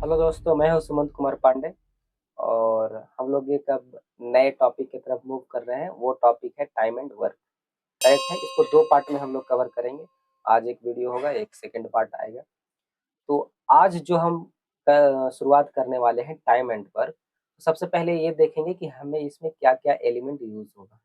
Hello दोस्तों, मैं हूं सुमंत कुमार पांडे और हम लोग एक अब नए टॉपिक की तरफ मूव कर रहे हैं। वो टॉपिक है टाइम एंड वर्क। करेक्ट है। इसको दो पार्ट में हम लोग कवर करेंगे। आज एक वीडियो होगा, एक सेकंड पार्ट आएगा। तो आज जो हम शुरुआत करने वाले हैं टाइम एंड वर्क। सबसे पहले ये देखेंगे कि हमें इसमें क्या क्या एलिमेंट यूज होगा।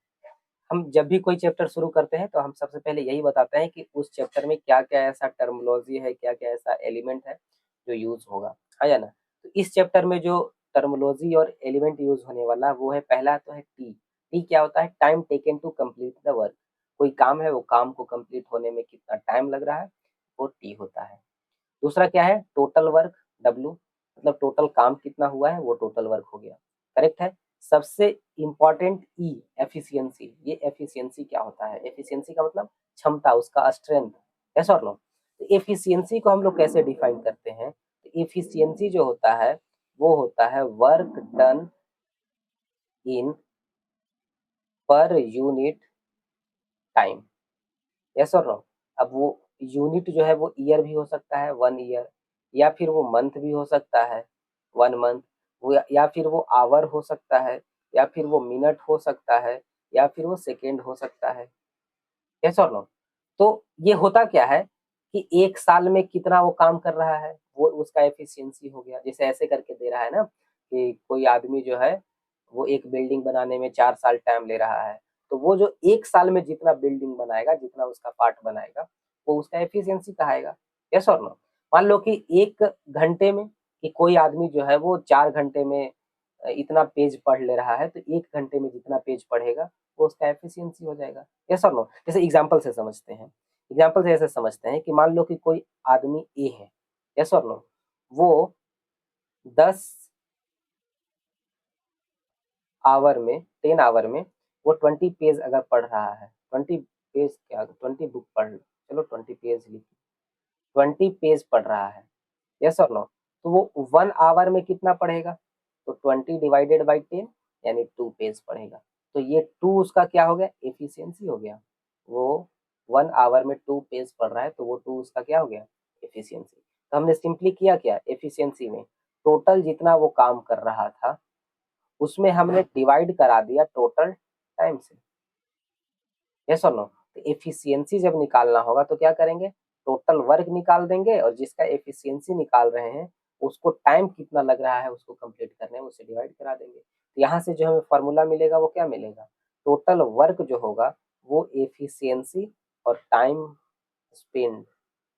हम जब भी कोई चैप्टर शुरू करते हैं तो हम सबसे पहले यही बताते हैं कि उस चैप्टर में क्या क्या ऐसा टर्मिनोलॉजी है, क्या क्या ऐसा एलिमेंट है जो यूज होगा, है या ना। तो इस चैप्टर में जो टर्मिनोलॉजी और एलिमेंट यूज होने वाला वो है, पहला तो है टी। टी क्या होता है? Time taken to complete the work. कोई काम है, वो काम को कंप्लीट होने में कितना टाइम लग रहा है, वो टी होता है। दूसरा क्या है? Total work, W. मतलब टोटल काम कितना हुआ है, वो टोटल वर्क हो गया। करेक्ट है। सबसे इंपॉर्टेंट ई, एफिशिएंसी। ये एफिशिएंसी क्या होता है? एफिशिएंसी का मतलब क्षमता, उसका स्ट्रेंथ। यस और नो? तो एफिशिएंसी को हम लोग कैसे डिफाइन करते हैं? तो एफिशिएंसी जो होता है वो होता है work done in per unit time. Yes और नो? अब वो यूनिट जो है वो ईयर भी हो सकता है, 1 ईयर, या फिर वो मंथ भी हो सकता है, 1 मंथ। वो या फिर वो आवर हो सकता है, या फिर वो मिनट हो सकता है, या फिर वो सेकेंड हो सकता है। यस और नो? तो ये होता क्या है कि एक साल में कितना वो काम कर रहा है, वो उसका एफिशिएंसी हो गया। जैसे ऐसे करके दे रहा है ना कि कोई आदमी जो है वो एक बिल्डिंग बनाने में 4 साल टाइम ले रहा है। तो वो जो एक साल में जितना बिल्डिंग बनाएगा, जितना उसका पार्ट बनाएगा, वो उसका एफिशिएंसी कहाएगा। यस और नो? मान लो कि 1 घंटे में, कि कोई आदमी जो है वो 4 घंटे में इतना पेज पढ़ ले रहा है, तो 1 घंटे में जितना पेज पढ़ेगा वो उसका एफिशिएंसी हो जाएगा। यस और नो? जैसे एग्जाम्पल से समझते हैं। एग्जाम्पल से ऐसे समझते हैं कि मान लो कि कोई आदमी ए है। यस और नो? वो 10 आवर में वो 20 पेज अगर पढ़ रहा है, 20 पेज क्या, 20 बुक पढ़ लो, चलो 20 पेज लिखिए, 20 पेज पढ़ रहा है। यस और नो? तो वो 1 आवर में कितना पढ़ेगा? तो 20 डिवाइडेड बाई 10, यानी 2 पेज पढ़ेगा। तो ये 2 उसका क्या हो गया? एफिशिएंसी हो गया। वो 1 आवर में 2 पेज पढ़ रहा है, तो वो 2 उसका क्या हो गया? एफिशिएंसी। तो हमने सिंपली किया क्या एफिशिएंसी में? टोटल जितना वो काम कर रहा था उसमें हमने डिवाइड करा दिया टोटल टाइम से। यस और नो? तो एफिशिएंसी जब निकालना होगा तो क्या करेंगे? टोटल वर्क निकाल देंगे और जिसका एफिशिएंसी निकाल रहे हैं उसको टाइम कितना लग रहा है उसको कंप्लीट करने में, उससे डिवाइड करा देंगे। तो यहाँ से जो हमें फॉर्मूला मिलेगा वो क्या मिलेगा? टोटल वर्क जो होगा वो एफिशिएंसी और टाइम स्पेंड,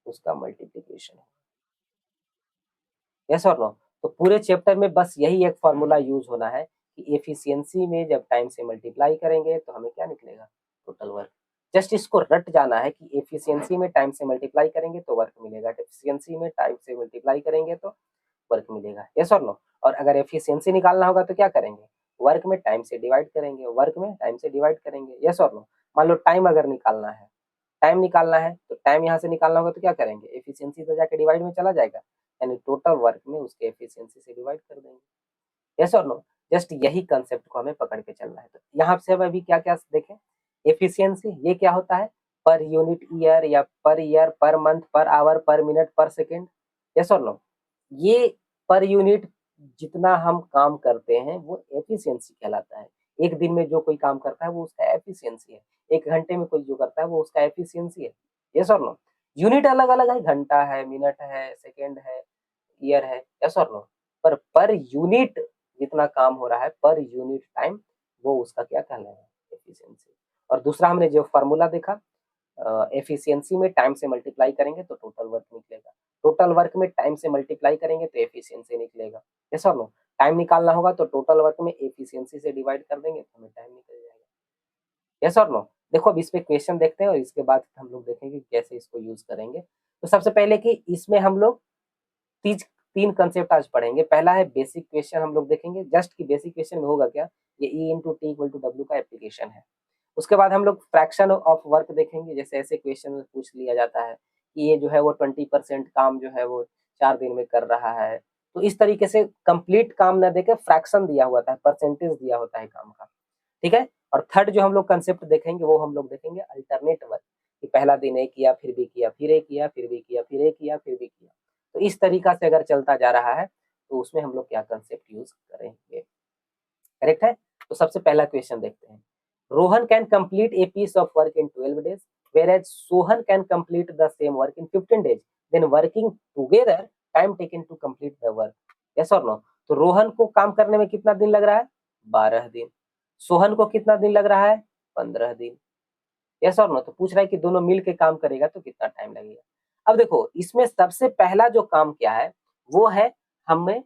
उसका मल्टीप्लीकेशन है। यस और नो? तो पूरे चैप्टर में बस यही एक फॉर्मूला यूज होना है कि एफिशिएंसी में जब टाइम से मल्टीप्लाई करेंगे तो हमें क्या निकलेगा? Total work. जस्ट इसको रट जाना है कि एफिशिएंसी में टाइम से मल्टीप्लाई करेंगे तो वर्क मिलेगा, एफिशिएंसी में टाइम से मल्टीप्लाई करेंगे तो वर्क मिलेगा। यस और नो? और अगर एफिशिएंसी निकालना होगा तो क्या करेंगे? वर्क में टाइम से डिवाइड करेंगे, वर्क में टाइम से डिवाइड करेंगे। यस और नो? मान लो टाइम अगर निकालना है, टाइम निकालना है तो टाइम यहाँ से निकालना होगा तो क्या करेंगे? एफिशिएंसी तो जाके डिवाइड में चला जाएगा, यानी टोटल वर्क में उसके एफिशिएंसी से डिवाइड कर देंगे। यस और नो? जस्ट यही कंसेप्ट को हमें पकड़ के चलना है। तो यहाँ से हम अभी क्या क्या देखें? एफिशिएंसी ये क्या होता है? पर यूनिट ईयर, या per year, per month, per hour, पर मिनट, पर सेकेंड। यस और नो? ये पर यूनिट जितना हम काम करते हैं वो एफिशिएंसी कहलाता है। एक दिन में जो कोई काम करता है वो उसका एफिशिएंसी है। 1 घंटे में कोई जो करता है वो उसका एफिशिएंसी है। यस और नो? यूनिट अलग अलग है, घंटा है, मिनट है, सेकेंड है, ईयर है। यस और नो? पर यूनिट जितना काम हो रहा है, पर यूनिट टाइम, वो उसका क्या कहलाएगा? एफिशिएंसी। और दूसरा हमने जो फार्मूला देखा, एफिशिएंसी में टाइम से मल्टीप्लाई करेंगे तो टोटल वर्क निकलेगा, टोटल वर्क में टाइम से मल्टीप्लाई करेंगे तो एफिशिएंसी निकलेगा। यस और नो? टाइम निकालना होगा तो टोटल वर्क में एफिशिएंसी से डिवाइड कर देंगे तो हमें टाइम निकल जाएगा। यस और नो? देखो अब इस पे क्वेश्चन देखते हैं और इसके बाद हम लोग देखेंगे कैसे इसको यूज करेंगे। तो सबसे पहले कि इसमें हम लोग तीज 3 कंसेप्ट आज पढ़ेंगे। पहला है बेसिक क्वेश्चन, हम लोग देखेंगे जस्ट कि बेसिक क्वेश्चन में होगा क्या। ये E into T equal to W का एप्लीकेशन है। उसके बाद हम लोग फ्रैक्शन ऑफ वर्क देखेंगे। जैसे ऐसे क्वेश्चन में पूछ लिया जाता है कि ये जो है वो 20% काम जो है वो 4 दिन में कर रहा है। तो इस तरीके से कंप्लीट काम न देके फ्रैक्शन दिया हुआ था, परसेंटेज दिया होता है काम का। ठीक है। और थर्ड जो हम लोग कंसेप्ट देखेंगे वो हम लोग देखेंगे अल्टरनेट वर्क, कि पहला दिन एक किया, फिर भी किया, फिर एक किया, फिर भी किया, फिर एक किया, फिर भी किया। तो इस तरीका से अगर चलता जा रहा है तो उसमें हम लोग क्या कंसेप्ट यूज करेंगे। करेक्ट है। तो सबसे पहला क्वेश्चन देखते हैं। Rohan can complete a piece of work in 12 days whereas Sohan can complete the same work in 15 days, then working together time taken to complete the work, yes और नो। तो रोहन को काम करने में कितना दिन लग रहा है, 12 दिन। सोहन को कितना दिन लग रहा है, 15 दिन, यस और नो। तो पूछ रहा है कि दोनों मिल के काम करेगा तो कितना टाइम लगेगा। अब देखो इसमें सबसे पहला जो काम क्या है वो है हमें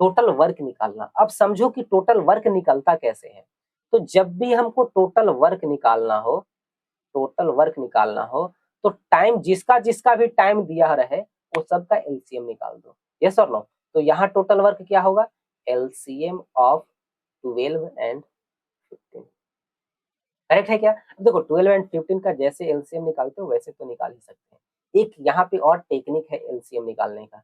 टोटल वर्क निकालना। अब समझो कि टोटल वर्क निकलता कैसे है। तो जब भी हमको टोटल वर्क निकालना हो, टोटल वर्क निकालना हो तो टाइम जिसका जिसका भी टाइम दिया रहे वो सबका एलसीएम निकाल दो, यस और नो। तो यहाँ टोटल वर्क क्या होगा, एलसीएम ऑफ 12 एंड 15। करेक्ट है क्या। अब देखो 12 एंड 15 का जैसे एलसीएम निकालते हो वैसे तो निकाल ही सकते हैं। एक यहाँ पे और टेक्निक है एलसीएम निकालने का।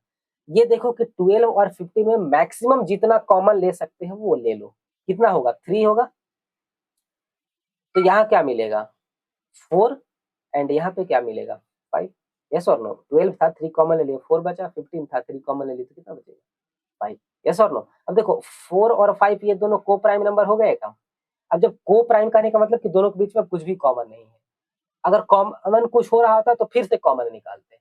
ये देखो कि 12 और 15 में मैक्सिमम जितना कॉमन ले सकते हैं वो ले लो। कितना होगा, 3 होगा। तो यहाँ क्या मिलेगा, 4 एंड यहाँ पे क्या मिलेगा, 5, यस और नो। 12 था 3 कॉमन ले लिया 4 बचा, 15 था 3 कॉमन ले लिया तो कितना बचेगा, 5, यस और नो। अब देखो 4 और 5 ये दोनों को प्राइम नंबर हो गए काम। अब जब को प्राइम कहने का मतलब कि दोनों के बीच में कुछ भी कॉमन नहीं है। अगर कॉमन कुछ हो रहा होता तो फिर से कॉमन निकालते,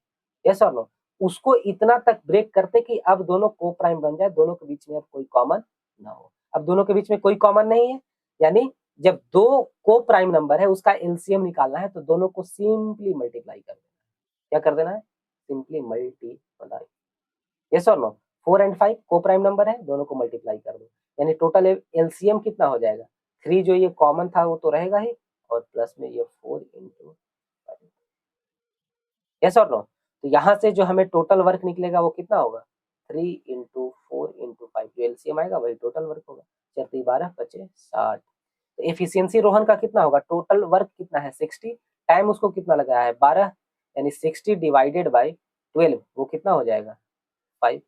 यस और नो। उसको इतना तक ब्रेक करते कि अब दोनों को प्राइम बन जाए, दोनों के बीच में अब कोई कॉमन ना हो। अब दोनों के बीच में कोई कॉमन नहीं है, यानी जब दो को प्राइम नंबर है उसका एलसीएम निकालना है तो दोनों को सिंपली मल्टीप्लाई कर देना है। क्या कर देना है, सिंपली मल्टीप्लाई, यस और नो। 4 एंड 5 को प्राइम नंबर है, दोनों को मल्टीप्लाई कर दो, यानी टोटल एलसीएम कितना हो जाएगा, 3 जो ये कॉमन था वो तो रहेगा ही, और प्लस में ये 4 इंटू 5, यस और नो। तो यहाँ से जो हमें टोटल वर्क निकलेगा वो कितना होगा, 3 इंटू 4 इंटू 5, जो एलसीएम आएगा वही टोटल वर्क होगा। 4 12 बचे 60। तो एफिशिएंसी रोहन का कितना होगा, टोटल वर्क कितना है 60, टाइम उसको कितना लगा है 12, यानी 60 डिवाइडेड बाई 12 वो कितना हो जाएगा 5।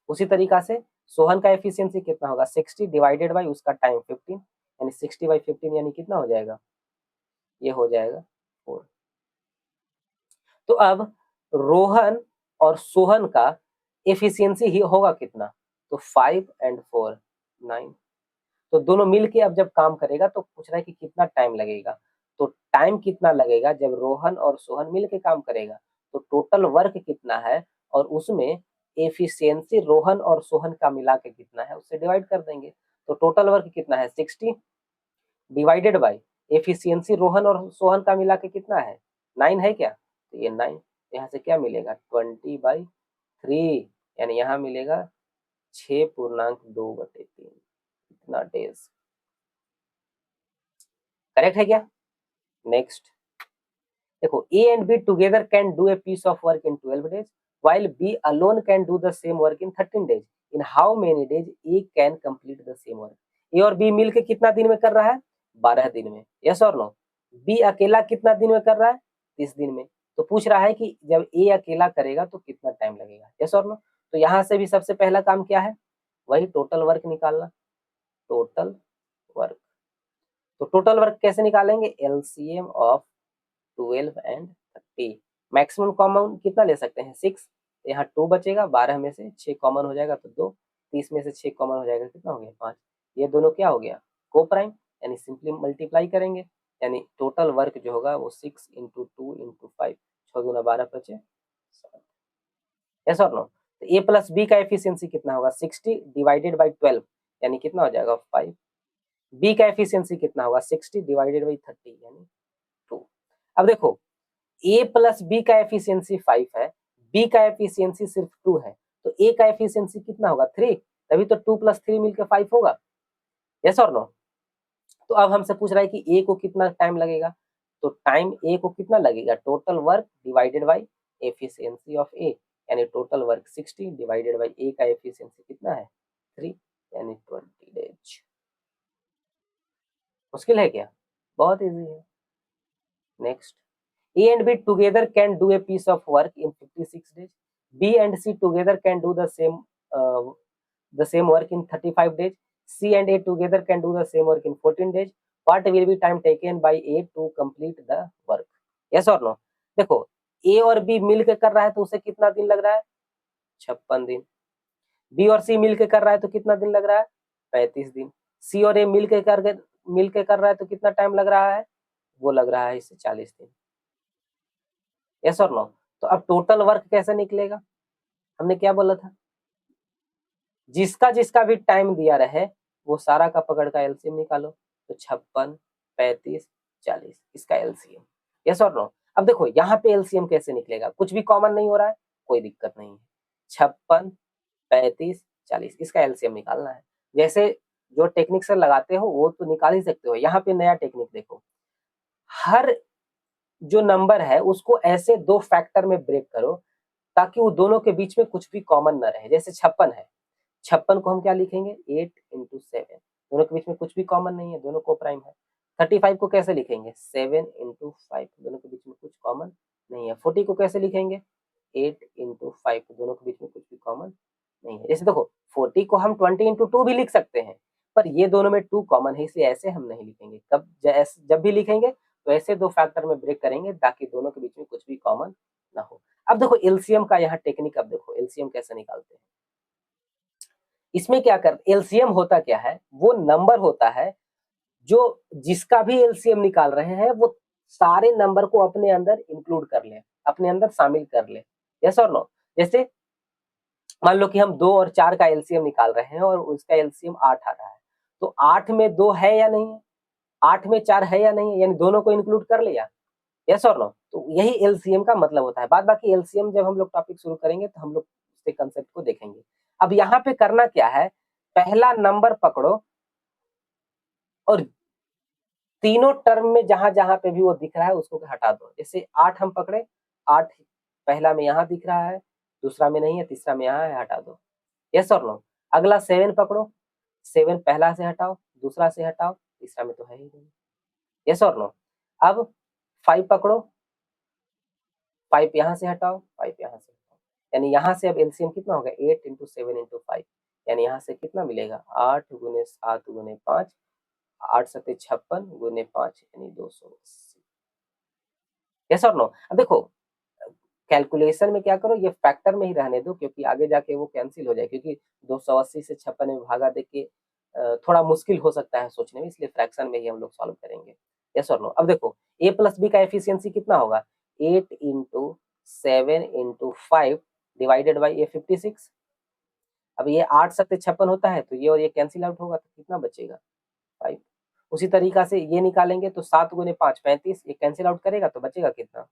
उसी तरीका से सोहन का एफिशिएंसी कितना होगा, 60 डिवाइडेड बाई उसका टाइम 15, यानी 60 बाई 15 यानी कितना हो जाएगा, ये हो जाएगा 4। तो अब रोहन और सोहन का एफिशिएंसी ही होगा कितना, तो 5 एंड 4 9। तो दोनों मिलके अब जब काम करेगा तो पूछ रहा है कि कितना टाइम लगेगा। तो टाइम कितना लगेगा जब रोहन और सोहन मिलके काम करेगा, तो टोटल वर्क कितना है और उसमें एफिशिएंसी रोहन और सोहन का मिला के कितना है उससे डिवाइड कर देंगे। तो टोटल वर्क कितना है 60 डिवाइडेड बाई एफिशिएंसी रोहन और सोहन का मिला के कितना है 9 है क्या, तो ये 9, यहाँ से क्या मिलेगा 20/3, यानी यहाँ मिलेगा 6.2/3 इतना डेज। करेक्ट है क्या। नेक्स्ट देखो A and B together can do a piece of work in 12 days while B alone can do the same work in 13 days, in how many days A can complete the same work. A और B मिलके कितना दिन में कर रहा है, 12 दिन में, यस और नो। बी अकेला कितना दिन में कर रहा है, 30 दिन में। तो पूछ रहा है कि जब ए अकेला करेगा तो कितना टाइम लगेगा, यस और नो। तो यहाँ से भी सबसे पहला काम क्या है, वही टोटल वर्क निकालना, टोटल वर्क। तो टोटल वर्क कैसे निकालेंगे, LCM of 12 and 30। Maximum common कितना ले सकते हैं 6, यहाँ 2 बचेगा, 12 में से 6 कॉमन हो जाएगा तो 2, 30 में से 6 कॉमन हो जाएगा कितना हो गया 5। ये दोनों क्या हो गया को प्राइम, यानी सिंपली मल्टीप्लाई करेंगे, यानी टोटल वर्क जो होगा वो 6 इंटू 2 इंटू 5, 6 दूना 12 बचे 7, यस और नो। तो ए प्लस बी का एफिशिएंसी कितना होगा 60 डिवाइडेड बाई 12, यानी कितना हो जाएगा 5। बी का एफिशिएंसी कितना होगा 60 डिवाइडेड बाई 30 यानी 2। अब देखो ए प्लस बी का एफिशिएंसी 5 है, बी का एफिशिएंसी सिर्फ 2 है, तो ए का एफिशिएंसी कितना होगा 3, तभी तो 2 + 3 मिलकर 5 होगा, यस और नो। तो अब हमसे पूछ रहा है कि ए को कितना टाइम लगेगा, तो टाइम ए को कितना लगेगा, total work divided by efficiency of A, यानी total work 60 divided by A का एफिशिएंसी कितना है 3, यानी 20 डेज। मुश्किल है क्या, बहुत इजी है। Next A and B together can do a piece of work in 56 days. B and C together can do the same work in 35 days. C and A together can do the same work in 14 days. What will be time taken by A to complete the work? Yes or no? देखो A और B मिलकर कर रहा है तो उसे कितना दिन लग रहा है 56 दिन। बी और सी मिलके कर रहा है तो कितना दिन लग रहा है? 35 दिन। सी और ए मिलके कर रहा है तो कितना टाइम लग रहा है? वो लग रहा है इसे 40 दिन। यस और नो? तो अब टोटल वर्क कैसे निकलेगा? हमने क्या बोला था? जिसका जिसका भी टाइम दिया रहे वो सारा का पकड़ का एलसीएम निकालो। तो 56, 35, 40 इसका एलसीएम। यस और नो? अब देखो यहाँ पे एलसीएम कैसे निकलेगा? कुछ भी कॉमन नहीं हो रहा है, कोई दिक्कत नहीं है। 56, 35, 40 इसका एलसीएम निकालना है। जैसे जो टेक्निक से लगाते हो वो तो निकाल ही सकते हो। यहाँ पे नया टेक्निक देखो, हर जो नंबर है उसको ऐसे दो फैक्टर में ब्रेक करो ताकि वो दोनों के बीच में कुछ भी कॉमन न रहे। जैसे 56 है, 56 को हम क्या लिखेंगे? 8 × 7। दोनों के बीच में कुछ भी कॉमन नहीं है, दोनों को प्राइम है। 35 को कैसे लिखेंगे? 7 × 5। दोनों के बीच में कुछ कॉमन नहीं है। 40 को कैसे लिखेंगे? 8 × 5। दोनों के बीच में कुछ भी कॉमन नहीं है। जैसे देखो 40 को हम 20 × 2 भी लिख सकते हैं, पर ये दोनों में 2 कॉमन है इसलिए ऐसे हम नहीं लिखेंगे। जब भी लिखेंगे तो ऐसे दो फैक्टर में ब्रेक करेंगे ताकि दोनों के बीच में कुछ भी कॉमन ना हो। अब देखो एलसीएम का यहाँ टेक्निक, अब देखो एलसीएम कैसे निकालते हैं। इसमें क्या कर एलसीएम होता क्या है? वो नंबर होता है जो जिसका भी एलसीएम निकाल रहे हैं वो सारे नंबर को अपने अंदर इंक्लूड कर ले, अपने अंदर शामिल कर ले। यस और नो? जैसे मान लो कि हम 2 और 4 का एलसीएम निकाल रहे हैं और उसका एलसीएम 8 आ रहा है, तो 8 में 2 है या नहीं है? 8 में 4 है या नहीं है? यानी दोनों को इंक्लूड कर लिया। यस और नो? तो यही एलसीएम का मतलब होता है। बाद बाकी एलसीएम जब हम लोग टॉपिक शुरू करेंगे तो हम लोग उसके कंसेप्ट को देखेंगे। अब यहाँ पे करना क्या है? पहला नंबर पकड़ो और तीनों टर्म में जहां-जहां पे भी वो दिख रहा है उसको हटा दो। जैसे 8 हम पकड़े, 8 पहला में यहाँ दिख रहा है, दूसरा में नहीं है, तीसरा में यहाँ है, हटा दो। यस और नो? अगला 7 पकड़ो, 7 पहला से हटाओ, दूसरा से हटाओ, तीसरा में तो है ही नहीं। यस और नो? अब 5 पकड़ो, 5 यहाँ से हटाओ, 5 यहाँ से हटाओ। यानी यहाँ से अब एलसीएम कितना होगा? 8 × 7 × 5। यानी यहाँ से कितना मिलेगा? 8 × 7 × 5, 8 सत्ते 56 × 5 यानी 280। यस और नो? अब देखो कैलकुलेशन में क्या करो, ये फैक्टर में ही रहने दो क्योंकि आगे जाके वो कैंसिल हो जाए, क्योंकि 280 से 56 में भागा देके थोड़ा मुश्किल हो सकता है सोचने में, इसलिए फ्रैक्शन में ही हम लोग सॉल्व करेंगे। यस और नो? अब देखो a + b का एफिशिएंसी कितना होगा? 8 × 7 × 5 डिवाइडेड बाय ये 56। अब ये 8 सत्ते 56 होता है तो ये और ये कैंसिल आउट होगा तो कितना बचेगा? 5। उसी तरीका से ये निकालेंगे तो 7 × 5 35, ये कैंसिल आउट करेगा तो बचेगा कितना?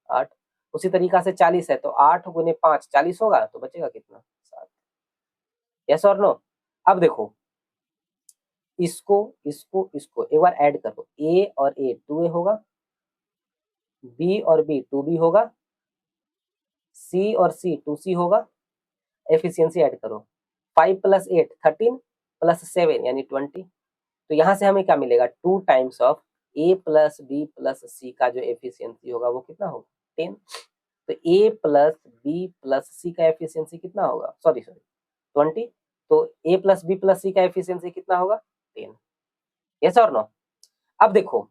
8। उसी तरीका से 40 है तो 8 × 5 40 होगा तो बचेगा कितना? 7। यस और नो? अब देखो इसको एक बार ऐड करो। a और a 2a होगा, b और b 2b होगा, c और c 2c होगा। एफिशिएंसी ऐड करो। 5 + 8 13 + 7 यानी 20। तो यहाँ से हमें क्या मिलेगा? 2 times of a + b + c का जो एफिशिएंसी होगा वो कितना होगा? 10। तो a + b + c का एफिशिएंसी कितना होगा? सॉरी 20। तो a + b + c का एफिशिएंसी कितना होगा? 10। यस और नो? अब देखो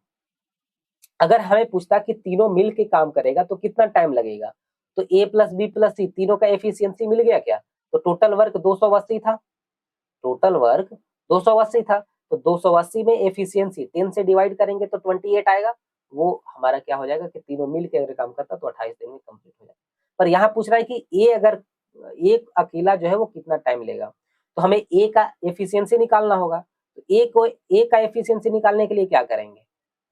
अगर हमें पूछता कि तीनों मिल के काम करेगा तो कितना टाइम लगेगा? तो a + b + c तीनों का एफिशिएंसी मिल गया क्या? तो टोटल वर्क 280 था। टोटल वर्क 280 था तो 280 में एफिशिएंसी 10 से डिवाइड करेंगे तो 28 आएगा। वो हमारा क्या हो जाएगा कि तीनों मिल के अगर काम करता तो 28 दिन में कंप्लीट हो जाएगा। पर यहाँ पूछ रहा है कि ए अगर एक अकेला जो है वो कितना टाइम लेगा, तो हमें ए का एफिशिएंसी निकालना होगा। तो ए का एफिशिएंसी निकालने के लिए क्या करेंगे?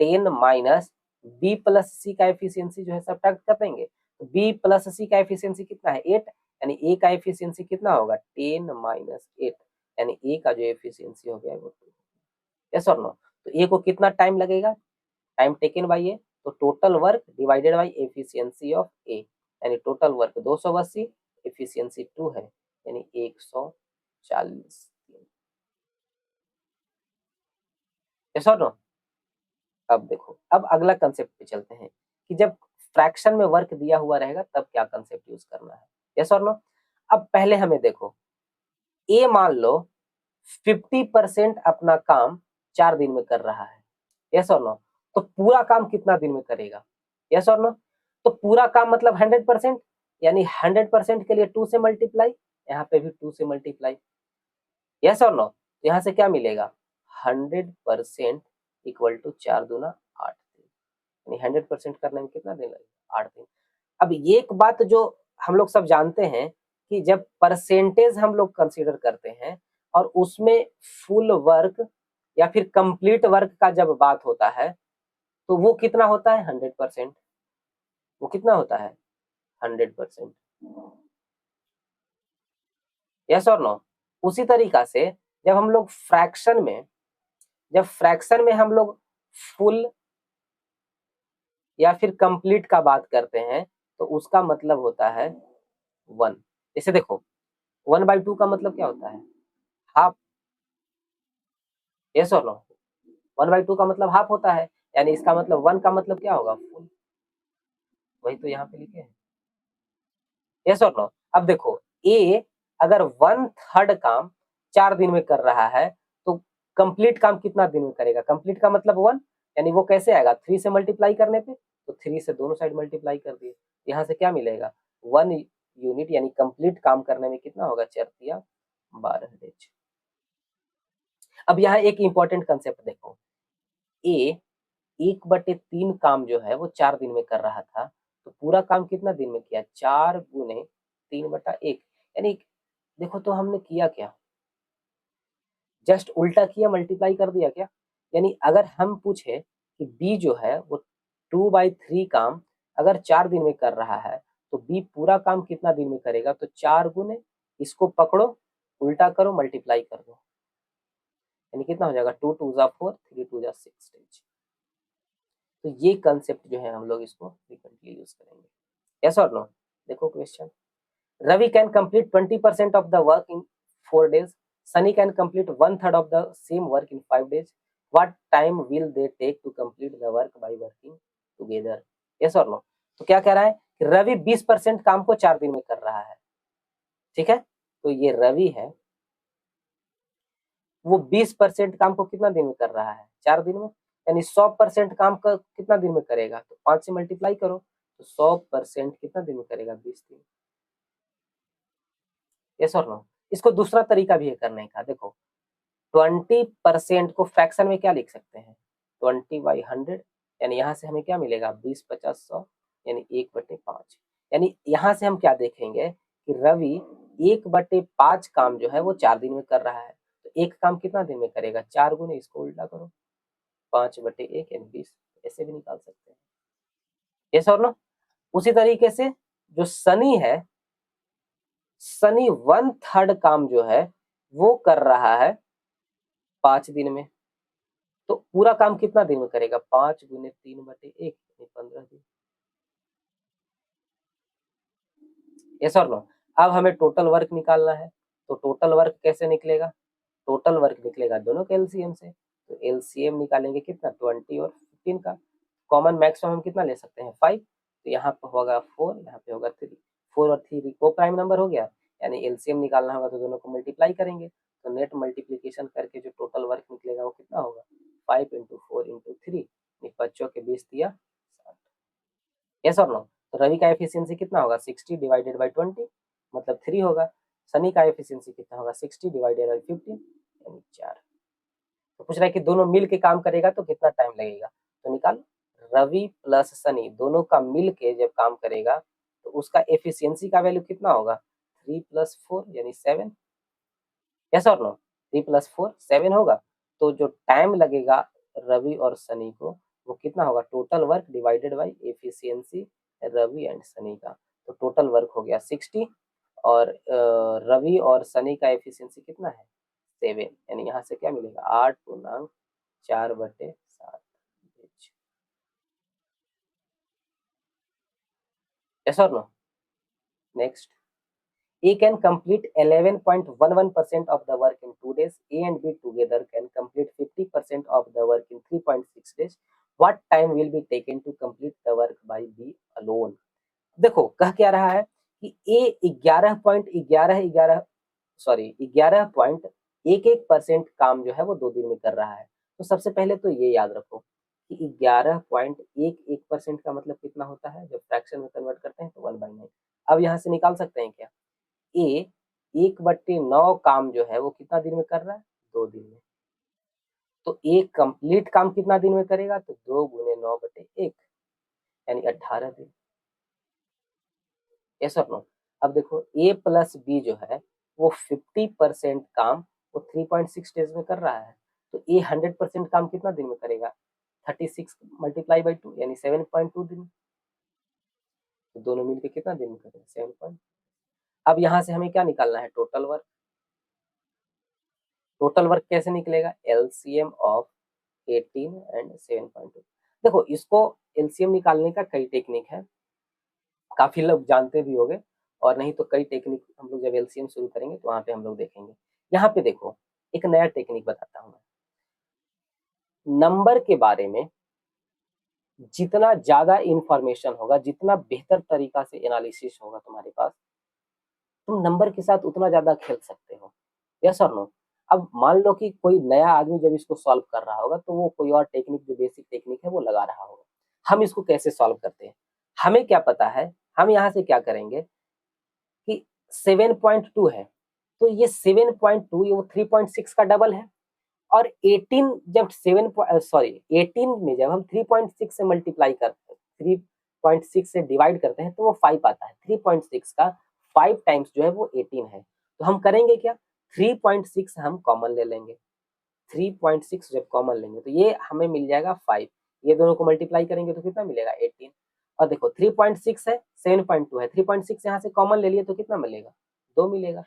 10 माइनस बी प्लस सी का एफिशिएंसी जो है सब्ट्रैक्ट कर देंगे। तो बी प्लस सी का एफिशिएंसी कितना है? 8। यानी ए का एफिशिएंसी कितना होगा? 10 माइनस 8 यानी ए का जो एफिशिएंसी हो गया वो 2। यस और नो? तो ए को कितना टाइम लगेगा? टाइम टेकन बाय ए, तो total work divided by efficiency of A, यानी टोटल वर्क 280, एफिशिएंसी 2 है यानी 140। यस और नो? अब देखो अब अगला कंसेप्ट पे चलते हैं कि जब फ्रैक्शन में वर्क दिया हुआ रहेगा तब क्या कंसेप्ट यूज करना है। यस और नो? अब पहले हमें देखो ए मान लो 50% अपना काम 4 दिन में कर रहा है। यस और नो? तो पूरा काम कितना दिन में करेगा? यस और नो? तो पूरा काम मतलब 100%, यानी 100% के लिए 2 से मल्टीप्लाई यहाँ पे भी 2 से मल्टीप्लाई, यस और नो। तो यहाँ से क्या मिलेगा 100% इक्वल टू 4 दूना 8 दिन, यानी 100% करने में कितना दिन लगेगा 8 दिन। अब ये एक बात जो हम लोग सब जानते हैं कि जब परसेंटेज हम लोग कंसीडर करते हैं और उसमें फुल वर्क या फिर कंप्लीट वर्क का जब बात होता है तो वो कितना होता है 100%। वो कितना होता है 100%, यस और नो। उसी तरीका से जब हम लोग फ्रैक्शन में, जब फ्रैक्शन में हम लोग फुल या फिर कंप्लीट का बात करते हैं तो उसका मतलब होता है 1। जैसे देखो 1/2 का मतलब क्या होता है हाफ, यस और नो। 1/2 का मतलब हाफ होता है, यानी इसका मतलब 1 का मतलब क्या होगा फुल, वही तो यहाँ पे लिखे हैं, यस और नो। अब देखो ए अगर 1/3 काम 4 दिन में कर रहा है तो कंप्लीट काम कितना दिन में करेगा, कंप्लीट का मतलब 1, यानी वो कैसे आएगा 3 से मल्टीप्लाई करने पे, तो 3 से दोनों साइड मल्टीप्लाई कर दिए, यहाँ से क्या मिलेगा 1 यूनिट, यानी कंप्लीट काम करने में कितना होगा 4 12 डेज। अब यहाँ एक इंपॉर्टेंट कंसेप्ट देखो, ए 1/3 काम जो है वो 4 दिन में कर रहा था, तो पूरा काम कितना दिन में किया 4 गुने 3/1, यानी देखो तो हमने किया क्या, जस्ट उल्टा किया मल्टीप्लाई कर दिया क्या। यानी अगर हम पूछे कि बी जो है वो 2/3 काम अगर 4 दिन में कर रहा है तो बी पूरा काम कितना दिन में करेगा, तो 4 गुने इसको पकड़ो उल्टा करो मल्टीप्लाई कर दो, यानी कितना हो जाएगा 2 2 जा 4 3 2 जा 6 डेज। तो ये कंसेप्ट जो है हम लोग इसको फ्रीक्वेंटली यूज करेंगे, यस और नो। देखो question, Ravi can complete 20% of the work in 4 days. Sunny can complete 1/3 of the same work in 5 days. What time will they take to complete the work by working together? Yes or no? तो क्या कह रहा है कि रवि 20% काम को 4 दिन में कर रहा है, ठीक है। तो ये रवि है, वो 20% काम को कितना दिन में कर रहा है 4 दिन में, यानी 100% काम का कितना दिन में करेगा, तो 5 से मल्टीप्लाई करो, तो 100% कितना दिन में करेगा 20 दिन, यस और नो। इसको दूसरा तरीका भी है करने का, देखो 20% को फ्रैक्शन में क्या लिख सकते हैं 20/100, यानी यहाँ से हमें क्या मिलेगा 20 50 100, यानी 1/5, यानी यहाँ से हम क्या देखेंगे कि रवि 1/5 काम जो है वो 4 दिन में कर रहा है, तो एक काम कितना दिन में करेगा 4 गुने इसको उल्टा करो 5/1 यानी 20, ऐसे भी निकाल सकते हैं, यस और नो। उसी तरीके से जो सनी है, सनी 1/3 काम जो है वो कर रहा है 5 दिन में, तो पूरा काम कितना दिन में करेगा 5 गुने 3/1 15 दिन, यस और नो। अब हमें टोटल वर्क निकालना है, तो टोटल वर्क कैसे निकलेगा, टोटल वर्क निकलेगा दोनों के एलसीएम से, तो एलसीएम निकालेंगे कितना 20 और 15 का, कॉमन मैक्सिमम हम कितना ले सकते हैं 5, तो यहाँ पे होगा 4, यहाँ पे होगा 3, 4 और 3 को प्राइम नंबर हो गया, यानी एलसीएम निकालना होगा तो दोनों को मल्टीप्लाई करेंगे, तो नेट मल्टीप्लीकेशन करके जो टोटल वर्क निकलेगा वो कितना होगा 5 × 4 × 3, बच्चों के 20 दिया 60, यस और नो। तो रवि का एफिशिएंसी कितना होगा 60/20 मतलब 3 होगा, सनी का एफिशिएंसी कितना होगा 60/15 यानी 4। तो पूछ रहा है कि दोनों मिल के काम करेगा तो कितना टाइम लगेगा, तो निकाल, रवि प्लस सनी दोनों का मिल के जब काम करेगा तो उसका एफिशिएंसी का वैल्यू कितना होगा 3 + 4 यानी 7, यस और नो। 3 + 4 7 होगा, तो जो टाइम लगेगा रवि और सनी को वो कितना होगा total work divided by efficiency Ravi and Sunny का, तो टोटल वर्क हो गया 60 और रवि और सनी का एफिशिएंसी कितना है 7, यानी यहाँ से क्या मिलेगा 8×4/7। यस और no. Next, A can complete 11.11% of the work in 2 days. A and B together can complete 50% of the work in 3.6 days. What time will be taken to complete the work by B alone? देखो कह क्या रहा है कि A 11.11% काम जो है वो 2 दिन में कर रहा है, तो सबसे पहले तो ये याद रखो कि 11.11% का मतलब कितना होता है, जब फ्रैक्शन में कन्वर्ट करते हैं तो 1/9। अब यहाँ से निकाल सकते हैं क्या, ए 1/9 काम जो है वो कितना दिन में कर रहा है? 2 दिन में। तो एक कंप्लीट काम कितना दिन में करेगा? तो 2 गुने 9/1 यानी 18 दिन। यस और नो? अब देखो a प्लस बी जो है वो 50% काम वो 3.6 डेज में कर रहा है, तो a 100% काम कितना दिन में करेगा? 36 मल्टीप्लाई बाई 2 यानी 7.2 दिन। तो दोनों मिलके कितना दिन में करेंगे? 7 अब यहाँ से हमें क्या निकालना है? Total work. टोटल वर्क कैसे निकलेगा? LCM of 18 and 7.2। देखो इसको एलसीएम निकालने का कई टेक्निक है, काफी लोग जानते भी होंगे, और नहीं तो कई टेक्निक हम लोग जब एलसीएम शुरू करेंगे तो वहां पे हम लोग देखेंगे। यहाँ पे देखो एक नया टेक्निक बताता हूँ मैं। नंबर के बारे में जितना ज्यादा इंफॉर्मेशन होगा, जितना बेहतर तरीका से एनालिसिस होगा तुम्हारे पास, तुम नंबर के साथ उतना ज्यादा खेल सकते हो। यस और नो? अब मान लो कि कोई नया आदमी जब इसको सॉल्व कर रहा होगा तो वो कोई और टेक्निक, जो बेसिक टेक्निक है वो लगा रहा होगा। हम इसको कैसे सॉल्व करते हैं हमें क्या पता है? हम यहाँ से क्या करेंगे कि 7.2 है, तो ये 7.2 ये वो 3.6 का डबल है, और 18 जब 18 में जब हम 3.6 से मल्टीप्लाई करते हैं, 3.6 से डिवाइड करते हैं तो वो 5 आता है। 3.6 का 5 टाइम्स जो है वो 18 है। तो हम करेंगे क्या? 3.6 हम कॉमन ले लेंगे। 3.6 जब कॉमन लेंगे तो ये हमें मिल जाएगा 5। ये दोनों को मल्टीप्लाई करेंगे तो कितना मिलेगा? 18। और देखो 3.6 है, 7.2 है, 3.6 यहाँ से कॉमन ले लिए तो कितना मिलेगा? 2 मिलेगा।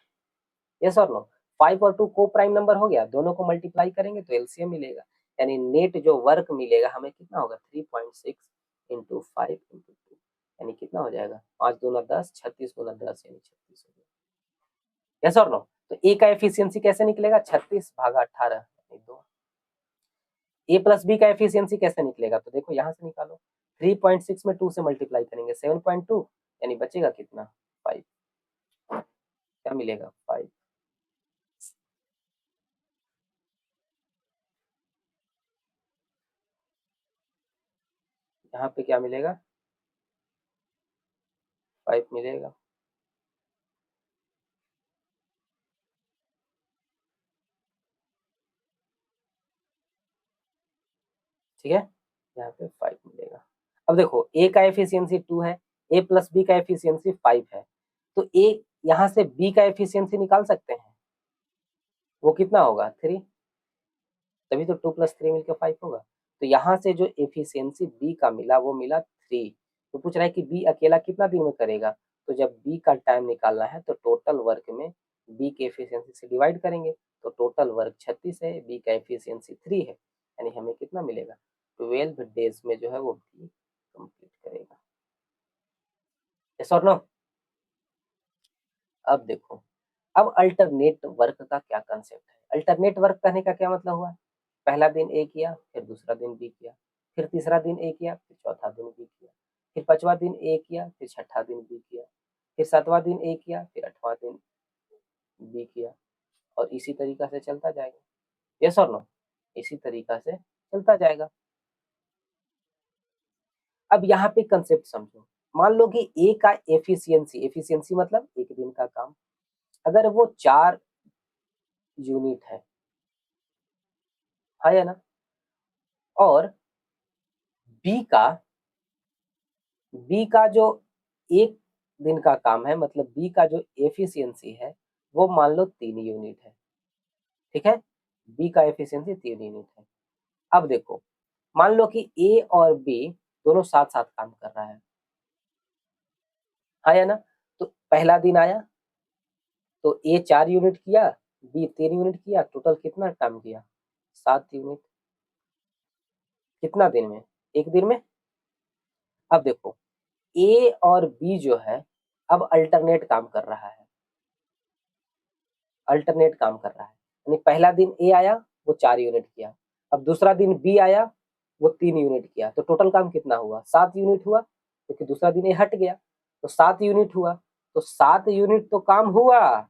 यस और नो? 5 और 2 को प्राइम नंबर हो गया, दोनों को मल्टीप्लाई करेंगे तो एलसीएम मिलेगा। यानी नेट जो वर्क मिलेगा हमें कितना होगा? 3.6 इंटू 5 इंटू 2 यानी कितना हो जाएगा? 5 दूना 10, 36 गुना 10 यानी 36 हो गया। यस और नो? तो ए का एफिशिएंसी कैसे निकलेगा? 36 भागा 18 यानी 2। ए प्लस बी का एफिशिएंसी कैसे निकलेगा? तो देखो यहाँ से निकालो। 3.6 में 2 से मल्टीप्लाई करेंगे 7.2 यानी बचेगा कितना? 5। क्या मिलेगा? 5। यहाँ पे क्या मिलेगा? 5 मिलेगा। ठीक है, यहाँ पे 5 मिलेगा। अब देखो ए का एफिशिएंसी 2 है, ए प्लस बी का एफिशिएंसी 5 है, तो ए यहाँ से बी का एफिशिएंसी निकाल सकते हैं। वो कितना होगा? 3। तभी तो 2 प्लस 3 मिलकर 5 होगा। तो यहाँ से जो एफिशिएंसी बी का मिला वो मिला 3। तो पूछ रहा है कि बी अकेला कितना दिन में करेगा? तो जब बी का टाइम निकालना है तो टोटल वर्क में बी के एफिशिएंसी से डिवाइड करेंगे, तो टोटल वर्क 36 है, बी का एफिशिएंसी 3 है, यानी हमें कितना मिलेगा? 12 डेज में जो है वो बी कंप्लीट करेगा। यस और नो? अब देखो, अब अल्टरनेट वर्क का क्या कंसेप्ट है? अल्टरनेट वर्क करने का क्या मतलब हुआ? पहला दिन ए किया, फिर दूसरा दिन बी किया, फिर तीसरा दिन ए किया, फिर चौथा दिन बी किया, फिर पांचवा दिन ए किया, फिर छठा दिन बी किया, फिर सातवां दिन ए किया, फिर आठवां दिन बी किया, और इसी तरीका से चलता जाएगा। यस और नो? इसी तरीका से चलता जाएगा। अब यहाँ पे कंसेप्ट समझो। मान लो कि ए का एफिशिएंसी, एफिशिएंसी मतलब एक दिन का काम, अगर वो 4 यूनिट है, हाँ या ना? और बी का बी का जो एक दिन का काम है, मतलब बी का जो एफिशिएंसी है वो मान लो 3 यूनिट है। ठीक है, बी का एफिशिएंसी 3 यूनिट है। अब देखो, मान लो कि ए और बी दोनों साथ साथ काम कर रहा है, हाँ या ना? तो पहला दिन आया तो ए 4 यूनिट किया, बी 3 यूनिट किया, टोटल कितना काम किया? 7 यूनिट। कितना दिन में? एक दिन में। अब देखो, ए और बी जो है अब अल्टरनेट काम कर रहा है, अल्टरनेट काम कर रहा है। यानी पहला दिन ए आया, वो 4 यूनिट किया, अब दूसरा दिन बी आया, वो 3 यूनिट किया, तो टोटल काम कितना हुआ? 7 यूनिट हुआ, क्योंकि दूसरा दिन ए हट गया, तो 7 यूनिट हुआ। तो 7 यूनिट तो काम हुआ,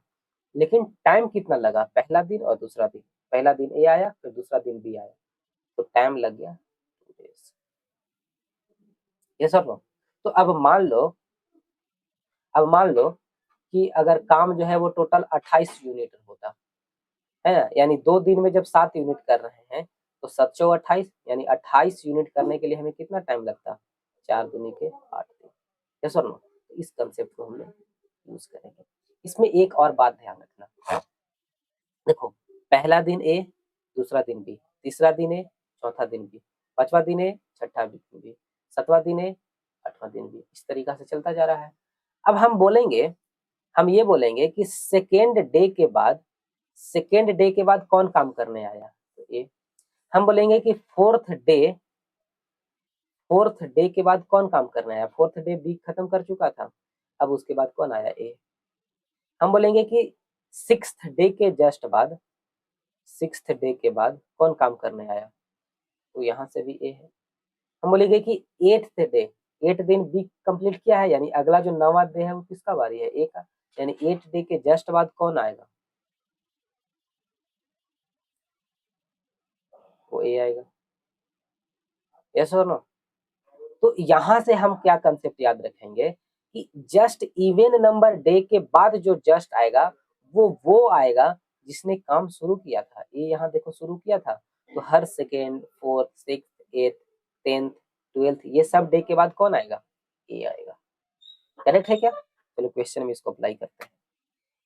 लेकिन टाइम कितना लगा? पहला दिन और दूसरा दिन। पहला दिन ए आया, फिर दूसरा दिन बी आया, तो टाइम लग गया 2 डेज। ये सब। तो अब मान लो कि अगर काम जो है वो टोटल 28 यूनिट होता है ना, यानी 2 दिन में जब 7 यूनिट कर रहे हैं तो 7 चौक 28 यानी 28 यूनिट करने के लिए हमें कितना टाइम लगता, 4 दूनी के 8 दिन। यस और नो? इस कंसेप्ट को हम लोग यूज करेंगे। इसमें एक और बात ध्यान रखना, देखो पहला दिन ए, दूसरा दिन बी, तीसरा दिन ए, चौथा दिन बी, पांचवा दिन ए, छठा दिन बी, सातवां दिन ए, आठवां दिन बी, इस तरीका से चलता जा रहा है। अब हम ये बोलेंगे कि सेकेंड डे के बाद कौन काम करने आया, तो ए। हम बोलेंगे कि फोर्थ डे के बाद कौन काम करने आया, फोर्थ डे बी खत्म कर चुका था, अब उसके बाद कौन आया, ए। हम बोलेंगे कि सिक्स्थ डे के बाद कौन काम करने आया, तो यहाँ से भी ए है। हम बोलेंगे कि 8 दिन बी कंप्लीट किया है, यानी अगला जो 9वां डे है वो किसका बारी है, ए का, यानी 8 डे के जस्ट बाद कौन आएगा, वो ए आएगा। यस और नो? तो यहाँ से हम क्या कंसेप्ट याद रखेंगे कि जस्ट इवन नंबर डे के बाद जो जस्ट आएगा वो आएगा जिसने काम शुरू किया था। ये यहाँ देखो शुरू किया था, तो हर सेकेंड, फोर्थ, सिक्स, एथ, 10th, 12th ये सब डे के बाद कौन आएगा, ए आएगा। करेक्ट है क्या? चलो क्वेश्चन में इसको अप्लाई करते हैं।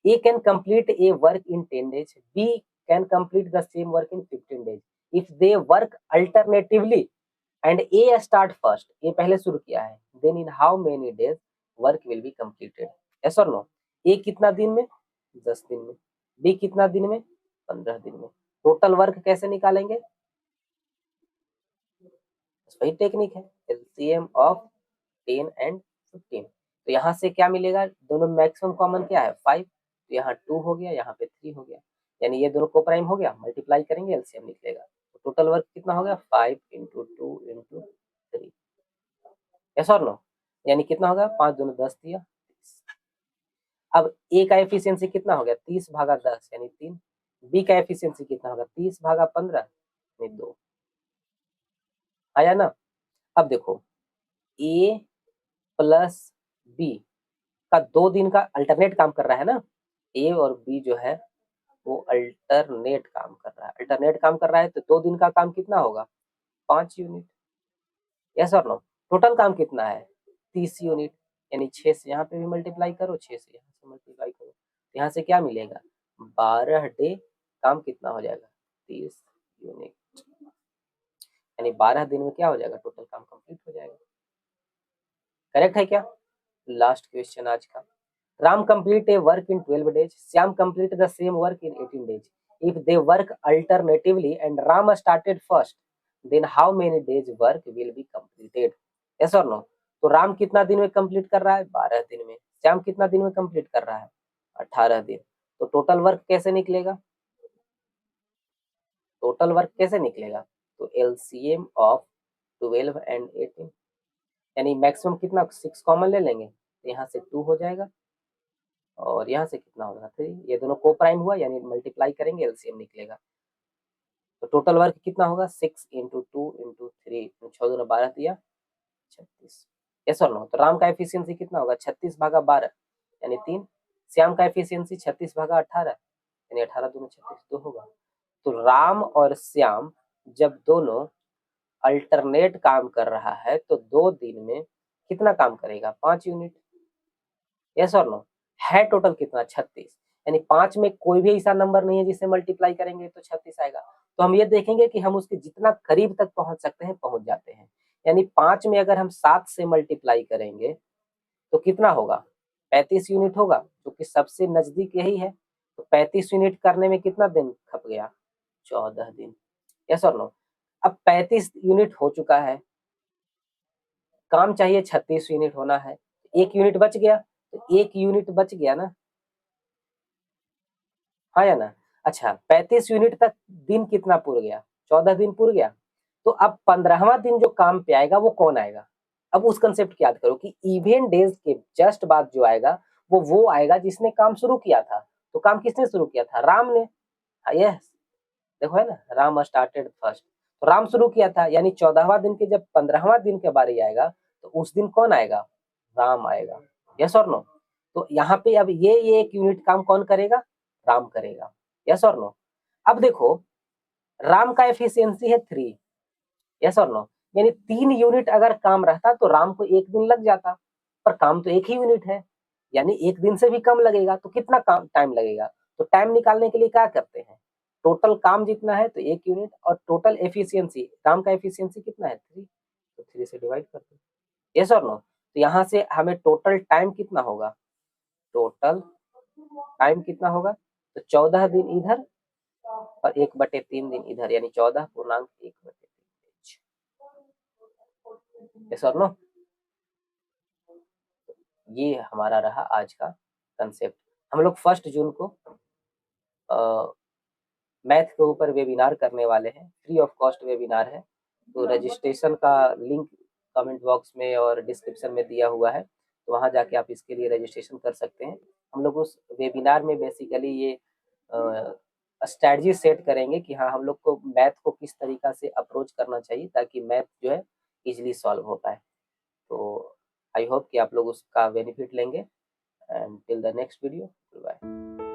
A can complete a work in 10 days. B can complete the same work in 15 days. If they work alternatively and A start first, A पहले शुरू किया है, then in how many days work will be completed? Yes or no? A कितना दिन में, 10 दिन में, B कितना दिन में, 15 दिन में। टोटल वर्क कैसे निकालेंगे, वही टेक्निक है, LCM ऑफ 10 and 15। तो यहाँ से क्या मिलेगा, दोनों मैक्सिमम कॉमन क्या है, 5, तो यहाँ 2 हो गया, यहाँ पे 3 हो गया, यानी ये दोनों को प्राइम हो गया, मल्टीप्लाई करेंगे एलसीएम निकलेगा। तो टोटल वर्क कितना हो गया, 5 × 2 × 3। यस और नो? यानी कितना होगा, 5 दूनी 10 दिया 30। अब ए का एफिशिएंसी कितना हो गया, 30/10 यानी 3। बी का एफिशिएंसी कितना होगा, 30/15 यानी 2। आया ना? अब देखो ए प्लस बी का 2 दिन का अल्टरनेट काम कर रहा है ना, ए और बी जो है वो अल्टरनेट काम कर रहा है। अल्टरनेट काम कर रहा है तो 2 दिन का काम कितना होगा, 5 यूनिट। यस और नो? टोटल काम कितना है, 30 यूनिट, यानी 6 से यहाँ पे भी मल्टीप्लाई करो, 6 से यहाँ से मल्टीप्लाई करो, यहाँ से क्या मिलेगा, 12 डे काम कितना हो जाएगा, 30 यूनिट, यानी 12 दिन में क्या हो जाएगा, टोटल काम कंप्लीट हो जाएगा। करेक्ट है क्या? लास्ट क्वेश्चन आज का, Ram complete A work in 12 days, Shyam complete the same work in 18 days. If they work alternatively and Ram started first, then how many days work will be completed? Yes or no? तो राम कितना दिन में complete कर रहा है, 12 दिन में। श्याम कितना दिन में कंप्लीट कर रहा है, 18 दिन। तो टोटल वर्क कैसे निकलेगा, तो LCM ऑफ 12 and 18, यानी मैक्सिमम कितना, 6 कॉमन ले लेंगे तो यहाँ से 2 हो जाएगा और यहाँ से कितना होगा, 3। ये दोनों को प्राइम हुआ यानी मल्टीप्लाई करेंगे, एलसीएम निकलेगा। तो टोटल वर्क कितना होगा, 6 × 2 × 3, 6 दूना 12 दिया 36। यस और नो? तो राम का एफिशिएंसी कितना होगा, 36/12 यानी 3। श्याम का एफिशिएंसी 36/18 यानी 18 दूना 36, 2 होगा। तो राम और श्याम जब दोनों अल्टरनेट काम कर रहा है तो 2 दिन में कितना काम करेगा, 5 यूनिट। यस और नो? है टोटल कितना, 36, यानी 5 में कोई भी ऐसा नंबर नहीं है जिसे मल्टीप्लाई करेंगे तो 36 आएगा। तो हम ये देखेंगे कि हम उसके जितना करीब तक पहुंच सकते हैं पहुंच जाते हैं, यानी 5 में अगर हम 7 से मल्टीप्लाई करेंगे तो कितना होगा, 35 यूनिट होगा, क्योंकि सबसे नजदीक यही है। तो 35 यूनिट करने में कितना दिन खप गया, 14 दिन। यस और नो? अब 35 यूनिट हो चुका है, काम चाहिए 36 यूनिट होना है, 1 यूनिट बच गया, तो 1 यूनिट बच गया ना, हाँ या ना? अच्छा 35 यूनिट तक दिन कितना पूर गया, 14 दिन पूर गया। तो अब 15वां दिन जो काम पे आएगा वो कौन आएगा, अब उस कंसेप्ट की याद करो कि इवन डेज के जस्ट बाद जो आएगा वो आएगा जिसने काम शुरू किया था। तो काम किसने शुरू किया था, राम ने। यस, देखो है ना, राम स्टार्टेड फर्स्ट, तो राम शुरू किया था, यानी 14वां दिन के जब 15वां दिन के बारी आएगा तो उस दिन कौन आएगा, राम आएगा। यस और नो? तो यहाँ पे अब ये एक यूनिट काम कौन करेगा? राम करेगा। यस और नो? अब देखो, राम का एफिशिएंसी है 3, यस और नो? यानी 3 यूनिट अगर काम रहता तो राम को 1 दिन लग जाता, पर काम तो 1 ही यूनिट है, यानी 1 दिन से भी कम लगेगा, तो कितना काम टाइम लगेगा? तो टाइम निकालने के लिए क्या करते हैं, टोटल काम जितना है तो 1 यूनिट, और टोटल एफिशिएंसी, काम का एफिशिएंसी कितना है? 3, तो 3 से डिवाइड कर दो। यस और नो? तो यहाँ से हमें टोटल टाइम कितना होगा? टोटल टाइम कितना होगा? तो 14 दिन इधर और 1/3 दिन इधर, यानी 14.1/3। यस और नो? ये हमारा रहा आज का कंसेप्ट। हम लोग 1 जून को मैथ के ऊपर वेबिनार करने वाले हैं, फ्री ऑफ कॉस्ट वेबिनार है। तो रजिस्ट्रेशन का लिंक कमेंट बॉक्स में और डिस्क्रिप्शन में दिया हुआ है, तो वहाँ जाके आप इसके लिए रजिस्ट्रेशन कर सकते हैं। हम लोग उस वेबिनार में बेसिकली ये स्ट्रैटेजी सेट करेंगे कि हाँ, हम लोग को मैथ को किस तरीका से अप्रोच करना चाहिए ताकि मैथ जो है ईजिली सॉल्व हो पाए। तो आई होप कि आप लोग उसका बेनिफिट लेंगे, and till the next video, bye.